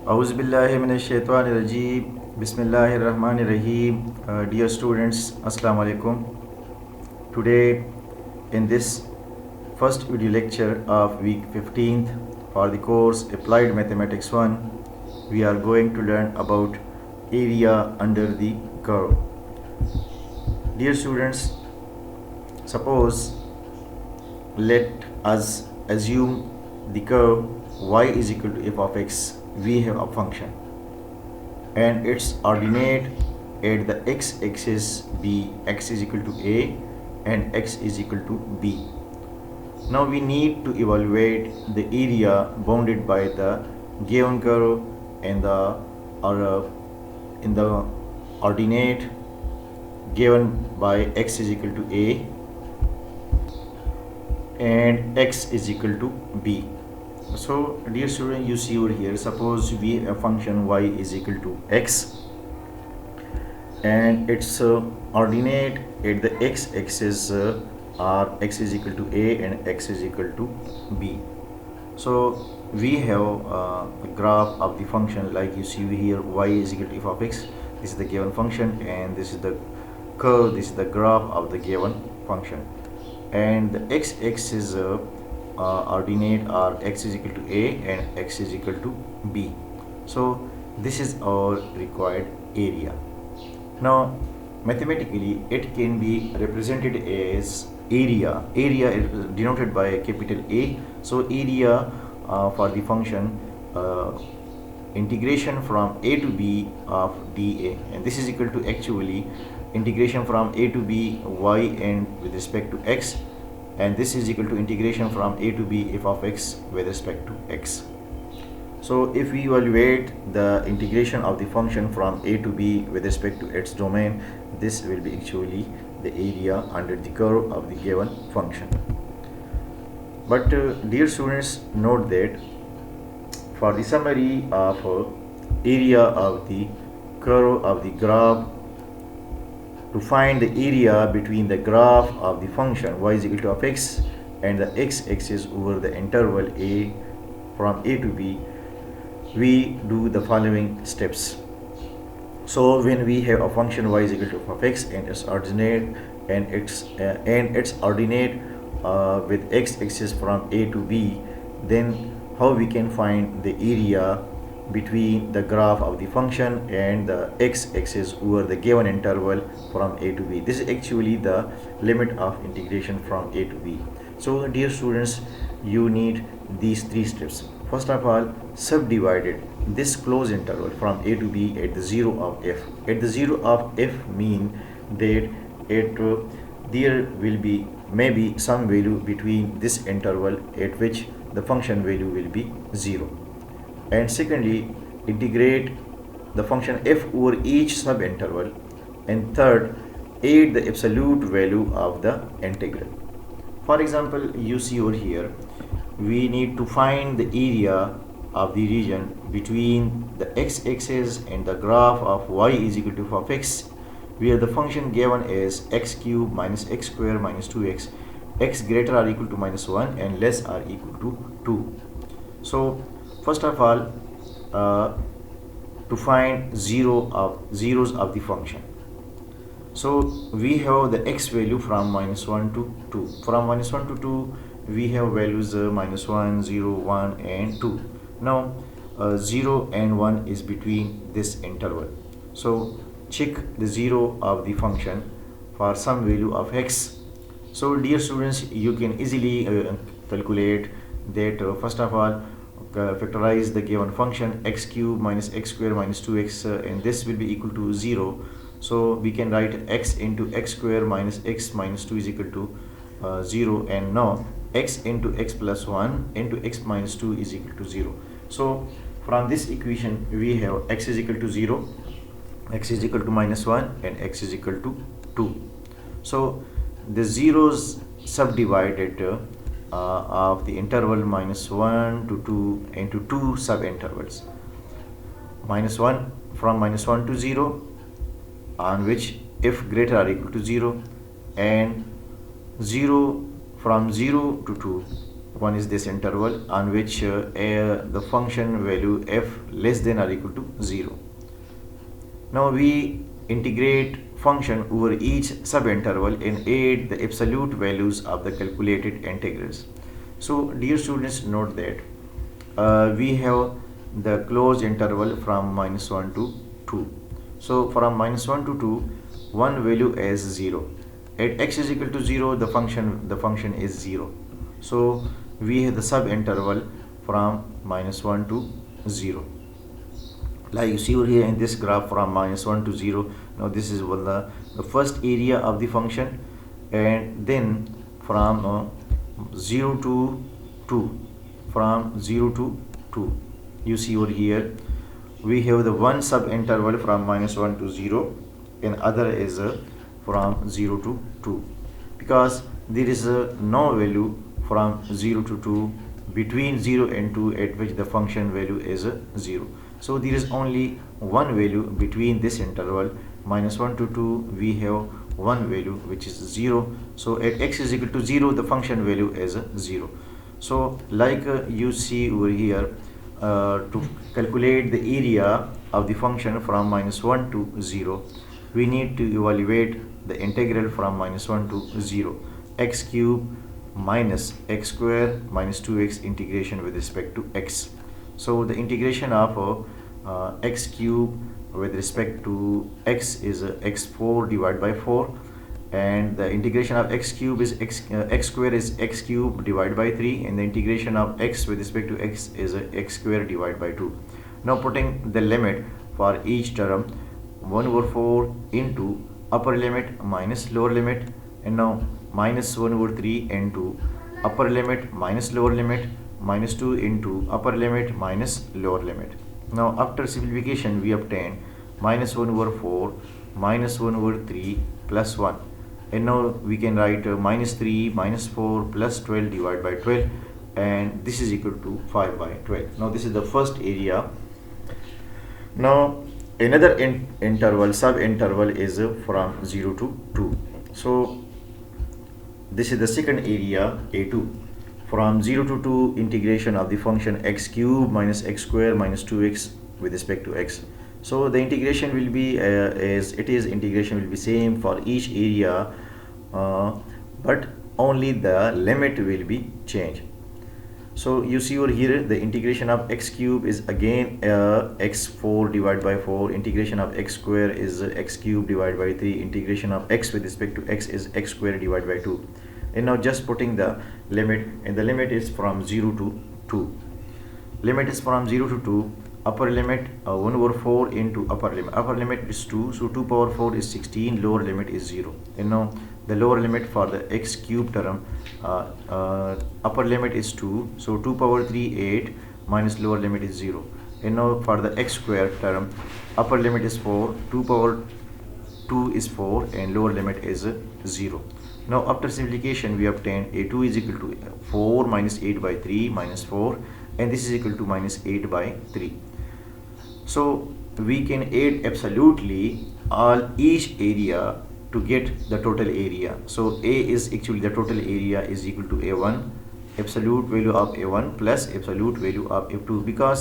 Auzubillahiminash-shaytanir-rajeem. Bismillahir-rahmanir-rahim. Dear students, Assalamu alaikum. Today, in this first video lecture of week 15th for the course Applied Mathematics 1, we are going to learn about area under the curve. Dear students, suppose let us assume the curve y is equal to f of x. We have a function and its ordinate at the x-axis be x is equal to a and x is equal to b. Now we need to evaluate the area bounded by the given curve and in the ordinate given by x is equal to a and x is equal to b. So dear student, you see over here, suppose we have a function y is equal to x and its ordinate at the x-axis are x is equal to a and x is equal to b. So we have a graph of the function like you see here, y is equal to f of x. This is the given function and this is the curve, this is the graph of the given function, and the x-axis ordinate are x is equal to a and x is equal to b. So this is our required area. Now mathematically it can be represented as area. Area is denoted by a capital A. So area for the function integration from a to b of dA, and this is equal to actually integration from a to b y and with respect to x, and this is equal to integration from a to b f of x with respect to x. So if we evaluate the integration of the function from a to b with respect to its domain, this will be actually the area under the curve of the given function. But dear students, note that for the summary of area of the curve of the graph, to find the area between the graph of the function y is equal to of x and the x-axis over the interval a from a to b, we do the following steps. So when we have a function y is equal to f of x and its ordinate with x-axis from a to b, then how we can find the area between the graph of the function and the x-axis over the given interval from a to b. This is actually the limit of integration from a to b. So dear students, you need these three steps. First of all, subdivided this closed interval from a to b at the 0 of f. At the 0 of f mean that there will be maybe some value between this interval at which the function value will be 0. And secondly, integrate the function f over each subinterval, and third, add the absolute value of the integral. For example, you see over here, we need to find the area of the region between the x-axis and the graph of y is equal to f of x, where the function given is x cube minus x square minus 2x, x greater or equal to minus 1 and less or equal to 2. So first of all, to find zeros of the function. So we have the x value from minus 1 to 2. From minus 1 to 2, we have values minus 1, 0, 1 and 2. Now 0 and 1 is between this interval. So check the 0 of the function for some value of x. So dear students, you can easily calculate that first of all, factorize the given function x cube minus x square minus 2x and this will be equal to 0. So we can write x into x square minus x minus 2 is equal to 0, and now x into x plus 1 into x minus 2 is equal to 0. So from this equation we have x is equal to 0, x is equal to minus 1 and x is equal to 2. So the zeros subdivided of the interval minus 1 to 2 into two subintervals. Minus 1 from minus 1 to 0, on which f greater or equal to 0, and 0 from 0 to 2, one is this interval on which the function value f less than or equal to 0. Now we integrate function over each subinterval and add the absolute values of the calculated integrals. So dear students, note that we have the closed interval from -1 to 2. So from -1 to 2, one value as 0. At x is equal to 0, the function is 0. So we have the subinterval from -1 to 0. Like you see over here in this graph from -1 to 0. Now this is the first area of the function, and then from 0 to 2, from 0 to 2, you see over here we have the one subinterval from -1 to 0, and other is from 0 to 2, because there is no value from 0 to 2 between 0 and 2 at which the function value is 0. So there is only one value between this interval -1 to 2. We have one value which is 0. So at x is equal to 0, the function value is 0. So like you see over here, to calculate the area of the function from -1 to 0, we need to evaluate the integral from -1 to 0, x cube minus x square minus 2x integration with respect to x. So the integration of x cube with respect to x is x4 divided by 4, and the integration of x cube is x square is x cube divided by 3, and the integration of x with respect to x is x square divided by 2. Now putting the limit for each term, 1/4 into upper limit minus lower limit, and now -1/3 into upper limit minus lower limit, -2 into upper limit minus lower limit. Now after simplification we obtain -1/4 -1/3 plus 1, and now we can write -3 -4 plus 12 divided by 12, and this is equal to 5 by 12. Now this is the first area. Now another subinterval is from 0 to 2. So this is the second area, A2. From 0 to 2, integration of the function x cube minus x square minus 2x with respect to x. So the integration will be as it is. Integration will be same for each area, but only the limit will be changed. So you see over here the integration of x cube is again x4 divided by 4. Integration of x square is x cube divided by 3. Integration of x with respect to x is x square divided by 2. And now just putting the limit, and the limit is from 0 to 2. Limit is from 0 to 2. Upper limit 1/4 into upper limit. Upper limit is 2, so 2 power 4 is 16. Lower limit is 0. And now the lower limit for the x cube term, upper limit is 2, so 2 power 3 8 minus lower limit is 0. And now for the x square term, upper limit is 4, 2 power 2 is 4, and lower limit is 0. Now after simplification we obtain A2 is equal to 4 minus 8 by 3 minus 4, and this is equal to -8 by 3. So we can add absolutely each area to get the total area. So A is actually the total area is equal to A1, absolute value of A1 plus absolute value of A2, because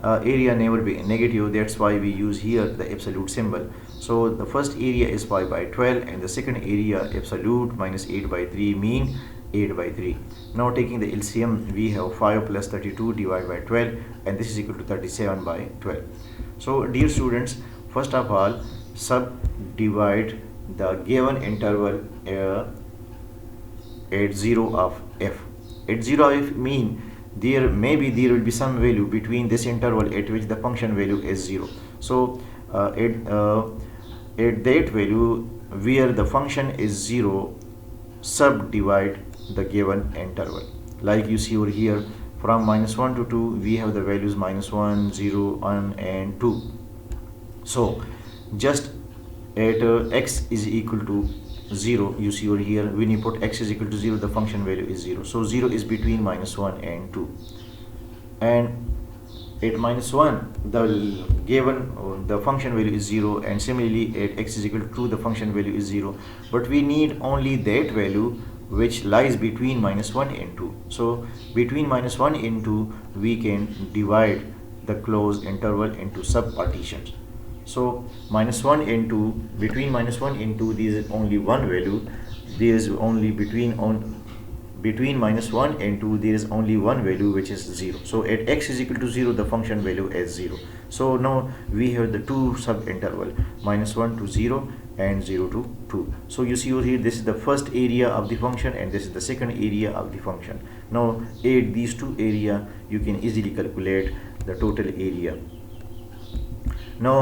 area never be negative, that's why we use here the absolute symbol. So the first area is 5 by 12, and the second area absolute minus 8 by 3 mean 8 by 3. Now taking the LCM, we have 5 plus 32 divided by 12, and this is equal to 37 by 12. So dear students, first of all subdivide the given interval at 0 of f. At 0 of f mean there will be some value between this interval at which the function value is 0. So at that value where the function is 0, subdivide the given interval. Like you see over here, from -1 to 2 we have the values -1 0 1 and 2. So just at x is equal to 0, you see over here when you put x is equal to 0, the function value is 0. So 0 is between -1 and 2, and at -1 the function value is 0, and similarly at x is equal to 2 the function value is 0, but we need only that value which lies between -1 and 2. So between -1 and 2 we can divide the closed interval into sub-partitions. So -1 and 2, between -1 and 2 there is only one value. There is only between -1 and 2 there is only one value, which is 0. So at x is equal to 0 the function value is 0. So now we have the two sub interval, -1 to 0 and 0 to 2. So you see over here, this is the first area of the function and this is the second area of the function. Now add these two area, you can easily calculate the total area. Now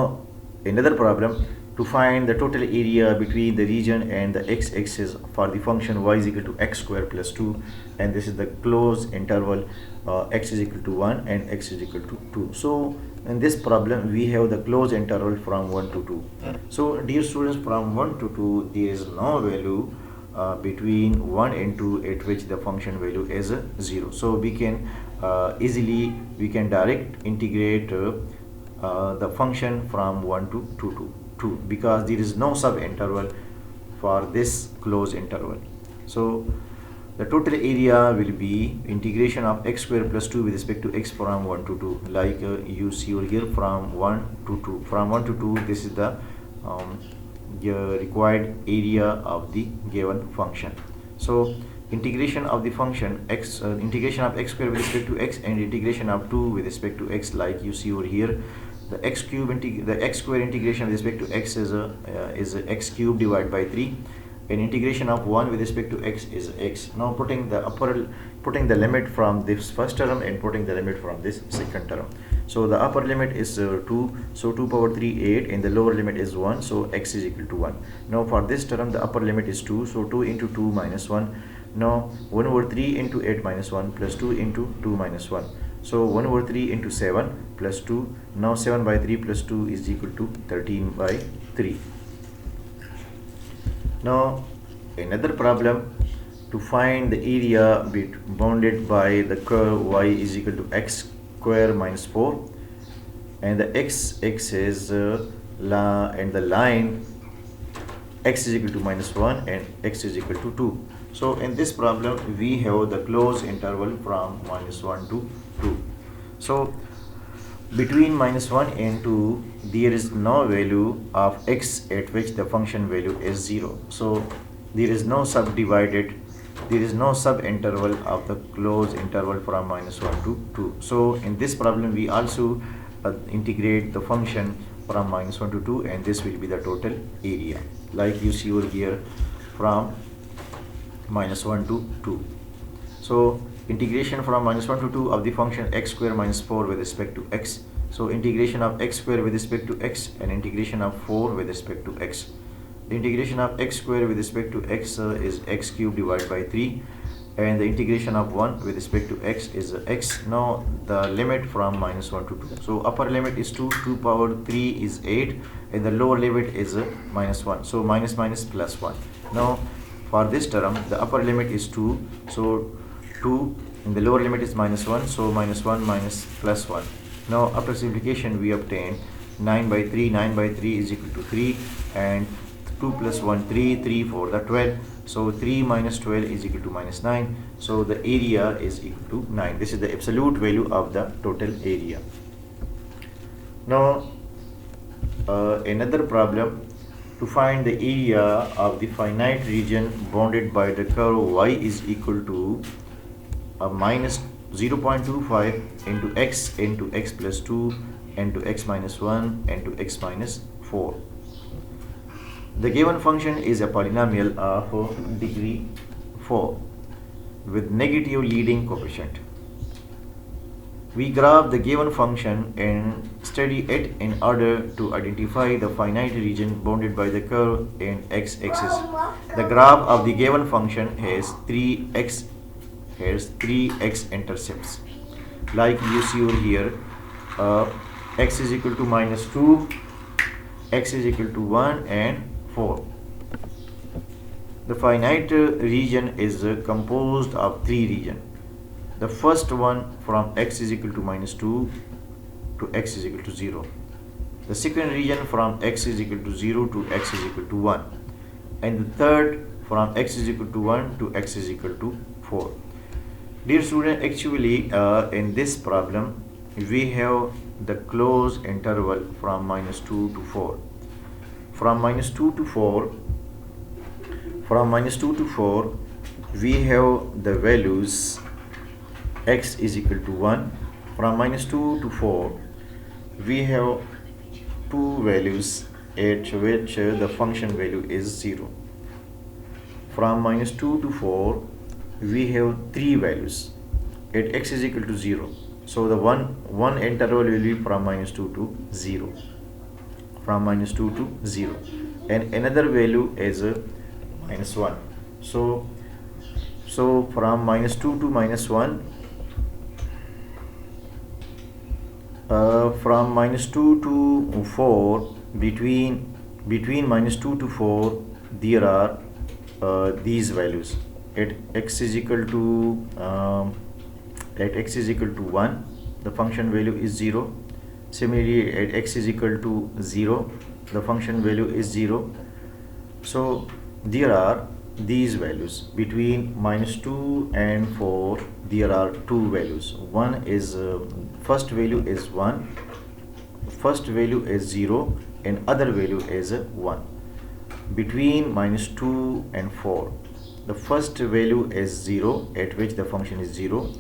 another problem, to find the total area between the region and the x-axis for the function y is equal to x square plus 2, and this is the closed interval x is equal to 1 and x is equal to 2. So in this problem we have the closed interval from 1 to 2. So dear students, from 1 to 2 there is no value between 1 and 2 at which the function value is 0. So we can easily direct integrate the function from 1 to 2 because there is no sub interval for this closed interval. So the total area will be integration of x square plus 2 with respect to x from 1 to 2, like you see over here, from 1 to 2. From 1 to 2 this is the required area of the given function. So integration of the function x, integration of x square with respect to x and integration of 2 with respect to x, like you see over here. The x square integration with respect to x is x cube divided by 3, and integration of 1 with respect to x is x. Now putting the limit from this first term and putting the limit from this second term. So the upper limit is 2, so 2 power 3 8, and the lower limit is 1, so x is equal to 1. Now for this term the upper limit is 2, so 2 into 2 minus 1. Now 1 over 3 into 8 minus 1 plus 2 into 2 minus 1. So 1 over 3 into 7 plus 2. Now 7 by 3 plus 2 is equal to 13 by 3. Now another problem, to find the area bounded by the curve y is equal to x square minus 4 and the x-axis and the line x is equal to minus 1 and x is equal to 2. So in this problem we have the closed interval from -1 to 2. So between -1 and 2 there is no value of x at which the function value is 0. So there is no sub interval of the closed interval from -1 to 2. So in this problem we also integrate the function from -1 to 2, and this will be the total area, like you see over here, from -1 to 2. So integration from -1 to 2 of the function x square minus 4 with respect to x. So integration of x square with respect to x and integration of 4 with respect to x. The integration of x square with respect to x is x cube divided by 3, and the integration of 1 with respect to x is x. Now the limit from -1 to 2. So upper limit is 2, 2 power 3 is 8, and the lower limit is -1. So minus plus 1. Now for this term the upper limit is 2, so 2, and the lower limit is -1, so -1 minus plus 1. Now after simplification we obtain 9 by 3. 9 by 3 is equal to 3, and 2 plus 1 3, 3 4 the 12. So 3 minus 12 is equal to -9. So the area is equal to 9. This is the absolute value of the total area. Now another problem, to find the area of the finite region bounded by the curve y is equal to minus 0.25 into x plus 2 into x minus 1 into x minus 4. The given function is a polynomial of degree 4 with negative leading coefficient. We graph the given function and study it in order to identify the finite region bounded by the curve and x-axis. The graph of the given function has 3x intercepts, like you see over here. X is equal to -2, x is equal to 1 and 4. The finite region is composed of 3 regions. The first one from x is equal to -2 to x is equal to 0. The second region from x is equal to 0 to x is equal to 1. And the third from x is equal to 1 to x is equal to 4. Dear student, actually in this problem we have the closed interval from minus 2 to 4. From minus 2 to 4, we have the values x is equal to 1. From minus 2 to 4, we have two values at which the function value is 0. From minus 2 to 4, we have three values at x is equal to 0. So the one interval will be from minus 2 to 0. From minus 2 to 0. And another value is minus 1. So from minus 2 to minus 1, from minus 2 to 4, between minus 2 to 4, there are these values. At x is equal to 1, the function value is 0. Similarly, at x is equal to 0, the function value is 0. So there are these values. Between minus 2 and 4, there are two values. One is first value is 1, first value is 0, and other value is 1. Between minus 2 and 4, the first value is 0, at which the function is 0,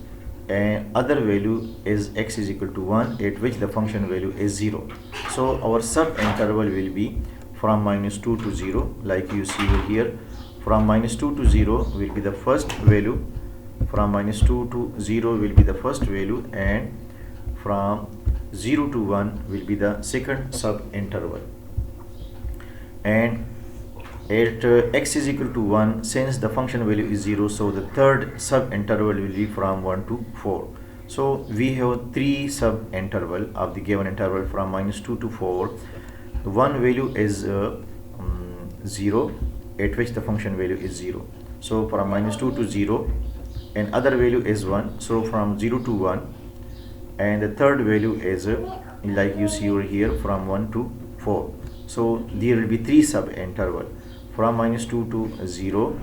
and other value is x is equal to 1, at which the function value is 0. So our sub interval will be from minus 2 to 0, like you see here. From minus 2 to 0 will be the first value, from minus 2 to 0 will be the first value, and from 0 to 1 will be the second sub interval. And at x is equal to 1, since the function value is 0, so the third sub interval will be from 1 to 4. So we have three sub interval of the given interval from minus 2 to 4. One value is 0, at which the function value is 0. So from minus 2 to 0, and other value is 1, so from 0 to 1, and the third value is like you see over here, from 1 to 4. So there will be three sub interval, from minus 2 to 0,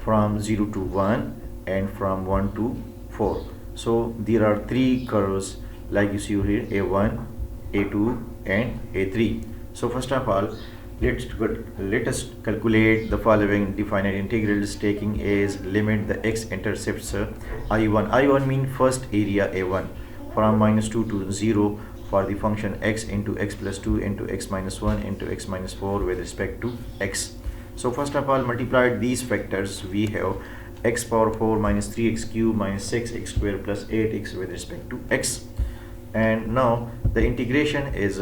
from 0 to 1, and from 1 to 4. So there are three curves like you see over here, a1, a2, and a3. So first of all, let us calculate the following definite integrals, taking as limit the x intercepts I1. I1 means first area A1, from minus 2 to 0 for the function x into x plus 2 into x minus 1 into x minus 4 with respect to x. So first of all, multiplied these factors, we have x power 4 minus 3x cube minus 6x square plus 8x with respect to x. And now the integration is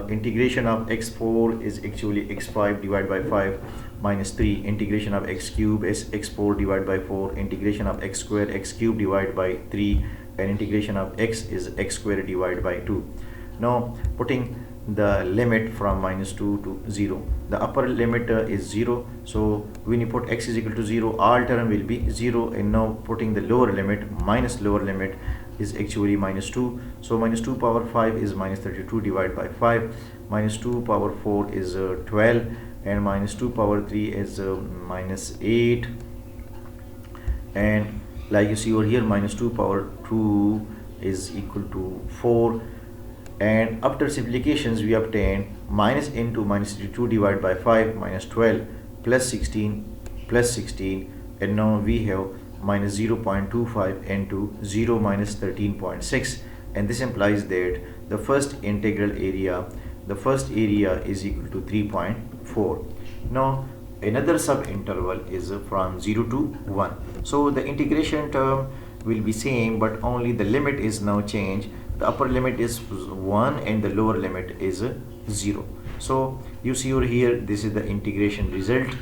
integration of x4 is actually x5 divided by 5 minus 3. Integration of x cube is x4 divided by 4. Integration of x square, x cube divided by 3, and integration of x is x square divided by 2. Now putting the limit from minus 2 to 0, the upper limit is 0. So when you put x is equal to 0, all term will be 0. And now putting the lower limit, minus lower limit is actually minus 2. So minus 2 power 5 is minus 32 divided by 5. Minus 2 power 4 is 12, and minus 2 power 3 is minus 8. And like you see over here, minus 2 power 2 is equal to 4. And after simplifications, we obtain minus into minus 32 divided by 5 minus 12 plus 16 plus 16, and now we have minus 0.25 into 0 minus 13.6, and this implies that the first integral area, is equal to 3.4. Now another sub interval is from 0 to 1. So the integration term will be same, but only the limit is now changed. The upper limit is 1 and the lower limit is 0. So you see over here, this is the integration result.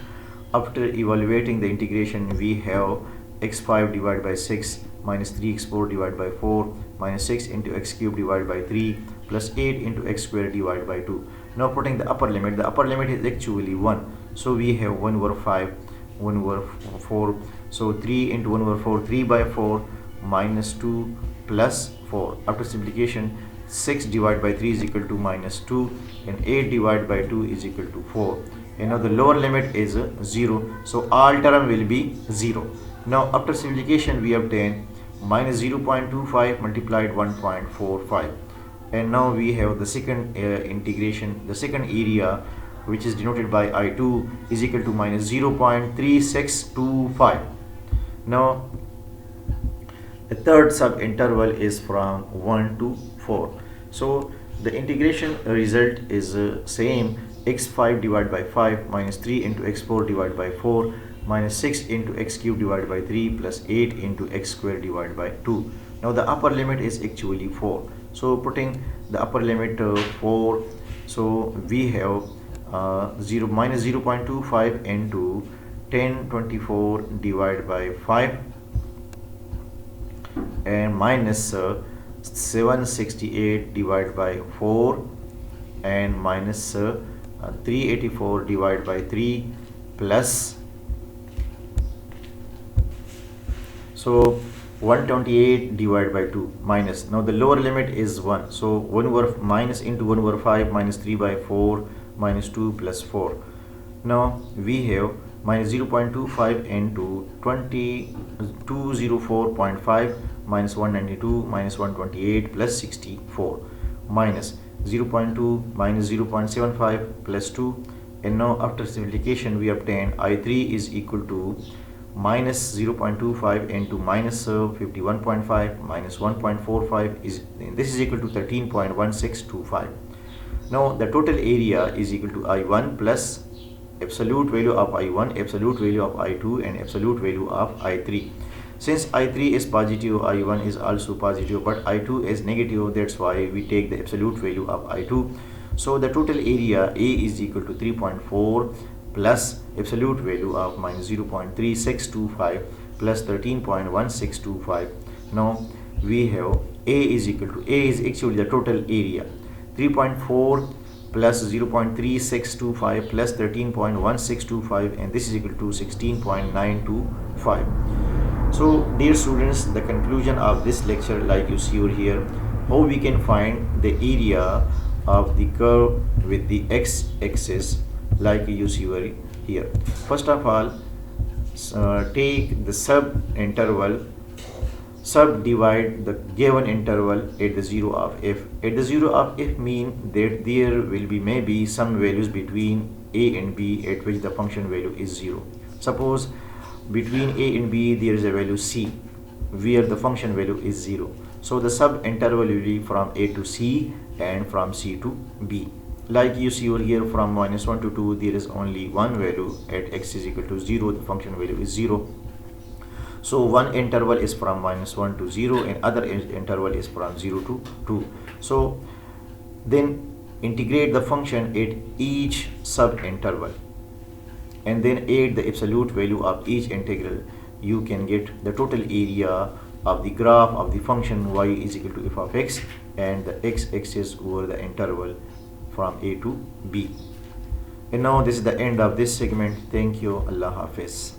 After evaluating the integration, we have x5 divided by 6 minus 3x4 divided by 4 minus 6 into x cube divided by 3 plus 8 into x square divided by 2. Now putting the upper limit is actually 1. So we have 1 over 5, 1 over 4. So 3 into 1 over 4, 3 by 4 minus 2 plus 4. After simplification, 6 divided by 3 is equal to minus 2, and 8 divided by 2 is equal to 4. and now the lower limit is 0, so all term will be 0. Now after simplification we obtain minus 0.25 multiplied 1.45, and now we have the second integration, the second area, which is denoted by I2, is equal to minus 0.3625. Now the third sub interval is from 1 to 4. So the integration result is same, x5 divided by 5 minus 3 into x4 divided by 4 minus 6 into x cube divided by 3 plus 8 into x square divided by 2. Now the upper limit is actually 4. So putting the upper limit 4, so we have minus 0.25 into 1024 divided by 5 and minus 768 divided by 4 and minus 384 divided by 3 plus, so 128 divided by 2 minus, now the lower limit is 1, so 1 over minus into 1 over 5 minus 3 by 4 minus 2 plus 4. Now we have minus 0.25 into 204.5 minus 192 minus 128 plus 64 minus 0.2 minus 0.75 plus 2, and now after simplification we obtain I3 is equal to minus 0.25 into minus 51.5 minus 1.45 is, this is equal to 13.1625. Now the total area is equal to I1 plus absolute value of I1, absolute value of I2 and absolute value of I3. Since I3 is positive, I1 is also positive, but I2 is negative, that's why we take the absolute value of I2. So the total area A is equal to 3.4 plus absolute value of minus 0.3625 plus 13.1625. Now we have A is equal to, A is actually the total area, 3.4 plus 0.3625 plus 13.1625, and this is equal to 16.925. So dear students, the conclusion of this lecture, like you see over here, how we can find the area of the curve with the x-axis, like you see over here. First of all, take the subdivide the given interval at the 0 of f. At the 0 of f mean that there will be maybe some values between a and b at which the function value is 0. Suppose between a and b there is a value c where the function value is 0. So the sub interval will be from a to c and from c to b. Like you see over here, from minus 1 to 2 there is only one value at x is equal to 0, the function value is 0. So one interval is from minus 1 to 0 and other interval is from 0 to 2. So then integrate the function at each sub interval and then add the absolute value of each integral. You can get the total area of the graph of the function y is equal to f of x and the x-axis over the interval from a to b. And now this is the end of this segment. Thank you. Allah Hafiz.